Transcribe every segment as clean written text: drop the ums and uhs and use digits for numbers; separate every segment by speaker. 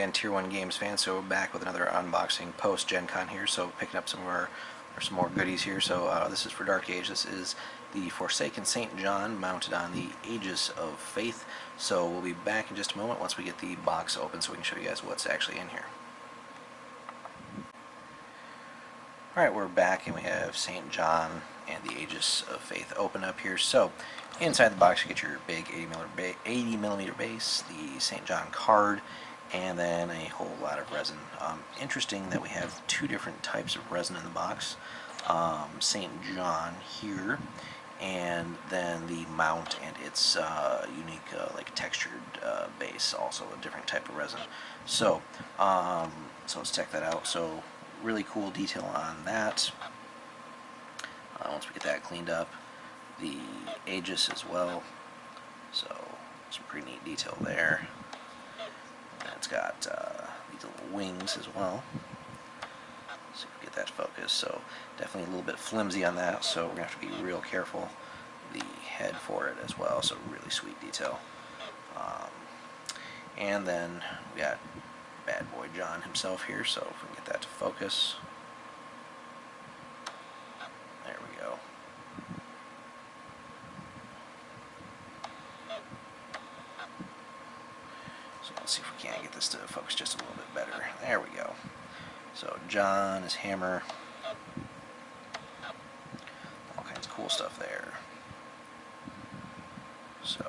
Speaker 1: again, Tier 1 Games fan, so back with another unboxing post-Gen Con here, so picking up some more goodies here. So this is for Dark Age. This is the Forsaken St. John mounted on the Aegis of Faith. So we'll be back in just a moment once we get the box open so we can show you guys what's actually in here. Alright, we're back and we have St. John and the Aegis of Faith open up here. So inside the box you get your big 80mm base, the St. John card, and then a whole lot of resin. Interesting that we have two different types of resin in the box. St. John here, and then the mount and its unique like textured base, also a different type of resin. So let's check that out. So really cool detail on that. Once we get that cleaned up, the Aegis as well, so some pretty neat detail there. And it's got these little wings as well. See if we get that focused. So definitely a little bit flimsy on that, so we're going to have to be real careful. The head for it as well, so really sweet detail. And then we got Bad Boy John himself here, so if we can get that to focus. There we go. So let's see if we can't get this to focus just a little bit better. There we go. So John, his hammer, all kinds of cool stuff there. So,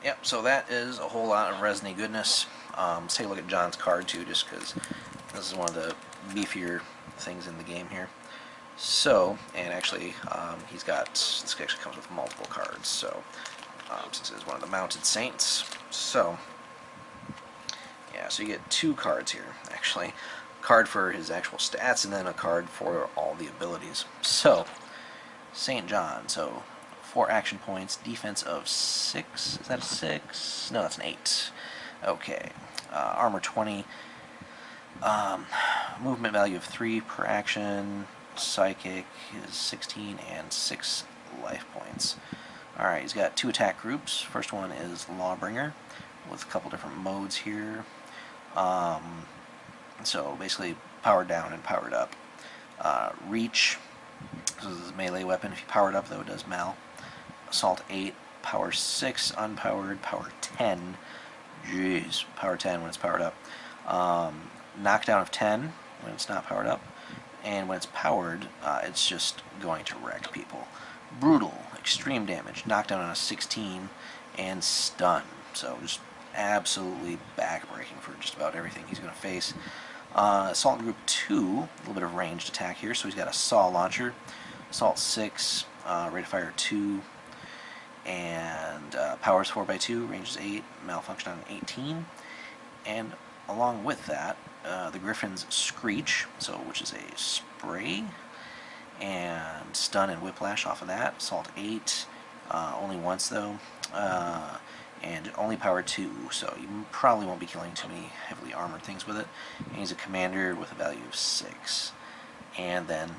Speaker 1: yep, so that is a whole lot of resiny goodness. Let's take a look at John's card too, just because this is one of the beefier things in the game here. So, and actually, this actually comes with multiple cards, so since it's one of the mounted saints. So, yeah, so you get two cards here, actually. A card for his actual stats, and then a card for all the abilities. So, St. John, so 4 action points, defense of 6, is that a 6? No, that's an 8. Okay, armor 20, movement value of 3 per action, psychic is 16, and 6 life points. Alright, he's got 2 attack groups. First one is Lawbringer, with a couple different modes here. So basically powered down and powered up. Reach, this is a melee weapon. If you power it up, though, it does mal. Assault 8, power 6, unpowered, power 10. Jeez, power 10 when it's powered up. Knockdown of 10 when it's not powered up. And when it's powered, it's just going to wreck people. Brutal, extreme damage, knockdown on a 16, and stun. So just absolutely backbreaking for just about everything he's going to face. Assault Group 2, a little bit of ranged attack here. So he's got a saw launcher. Assault 6, rate of fire 2, and powers 4x2, range is 8, malfunction on 18. And along with that, the Griffin's Screech, which is a spray, and stun and whiplash off of that. Assault 8, only once though, and only power 2, so you probably won't be killing too many heavily armored things with it. And he's a commander with a value of 6, and then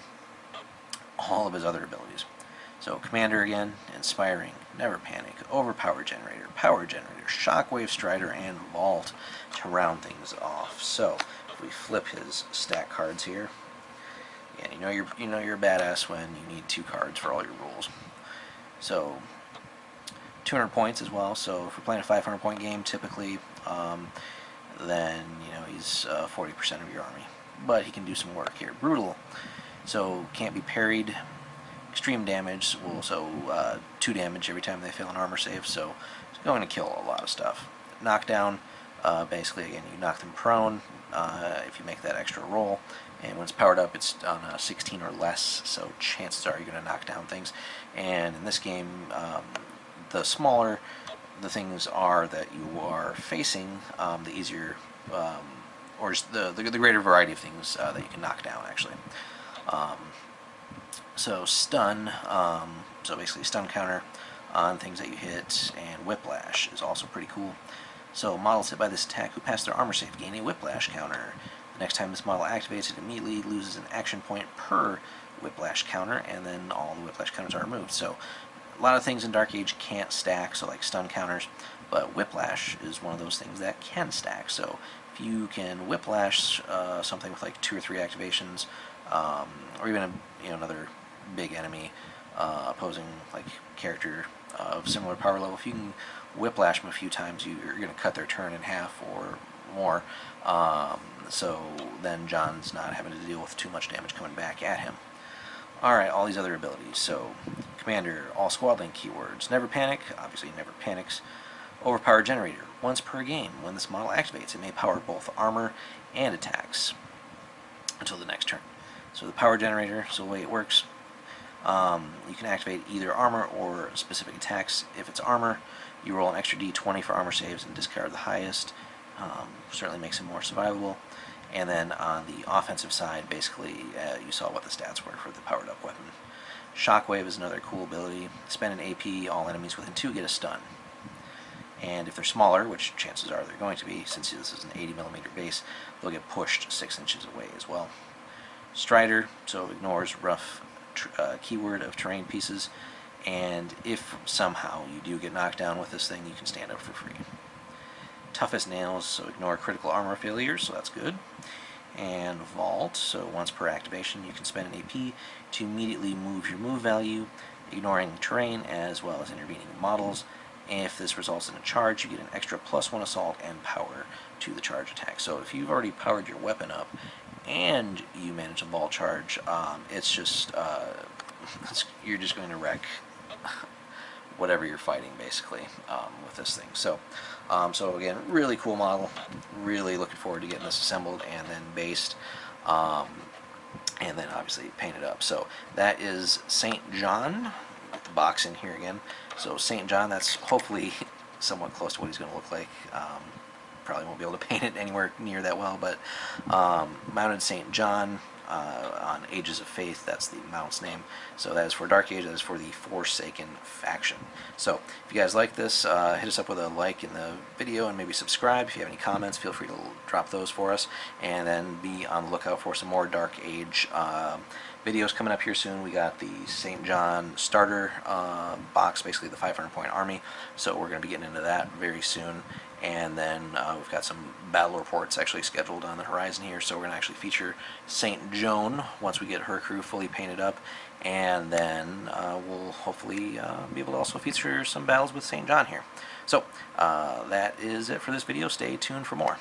Speaker 1: all of his other abilities. So commander again, inspiring, never panic, overpower generator, power generator, shockwave strider, and vault to round things off. So if we flip his stack cards here, and you know you're a badass when you need 2 cards for all your rules. So 200 points as well. So if we're playing a 500 point game typically, then he's 40% of your army. But he can do some work here. Brutal, so can't be parried. Extreme damage, so 2 damage every time they fail an armor save. So it's going to kill a lot of stuff. Knockdown, basically again you knock them prone if you make that extra roll. And when it's powered up, it's on a 16 or less, so chances are you're going to knock down things. And in this game, the smaller the things are that you are facing, the easier, or just the greater variety of things that you can knock down, actually. So stun, so basically stun counter on things that you hit, and whiplash is also pretty cool. So models hit by this attack who pass their armor save gain a whiplash counter. The next time this model activates, it immediately loses an action point per whiplash counter, and then all the whiplash counters are removed. So A lot of things in Dark Age can't stack, so like stun counters, but Whiplash is one of those things that can stack. So if you can Whiplash something with like 2 or 3 activations, or even another big enemy opposing like character of similar power level, if you can Whiplash them a few times, you're going to cut their turn in half or more. So then John's not having to deal with too much damage coming back at him. Alright, all these other abilities. So, Commander, all squad link keywords. Never panic, obviously never panics. Overpower generator. Once per game, when this model activates, it may power both armor and attacks until the next turn. So the power generator, so the way it works, you can activate either armor or specific attacks. If it's armor, you roll an extra d20 for armor saves and discard the highest. Certainly makes it more survivable. And then on the offensive side, basically, you saw what the stats were for the powered up weapon. Shockwave is another cool ability. Spend an AP, all enemies within 2 get a stun. And if they're smaller, which chances are they're going to be, since this is an 80mm base, they'll get pushed 6 inches away as well. Strider, so ignores rough keyword of terrain pieces, and if somehow you do get knocked down with this thing, you can stand up for free. Toughest nails, so ignore critical armor failures, so that's good. And Vault, so once per activation you can spend an AP to immediately move your move value, ignoring terrain as well as intervening models. If this results in a charge, you get an extra +1 assault and power to the charge attack. So if you've already powered your weapon up and you manage a vault charge, it's just you're just going to wreck whatever you're fighting, basically, with this thing. So, so again, really cool model. Really looking forward to getting this assembled and then based, and then obviously painted up. So that is St. John. Put the box in here again. So St. John, that's hopefully somewhat close to what he's going to look like. Probably won't be able to paint it anywhere near that well, but mounted St. John on Aegis of Faith, that's the mount's name. So that is for Dark Age, that is for the Forsaken faction. So if you guys like this, hit us up with a like in the video and maybe subscribe. If you have any comments, feel free to drop those for us, and then be on the lookout for some more Dark Age videos coming up here soon. We got the St. John starter box, basically the 500-point army, so we're going to be getting into that very soon. And then we've got some battle reports actually scheduled on the horizon here, so we're going to actually feature St. Joan once we get her crew fully painted up, and then we'll hopefully be able to also feature some battles with St. John here. So that is it for this video. Stay tuned for more.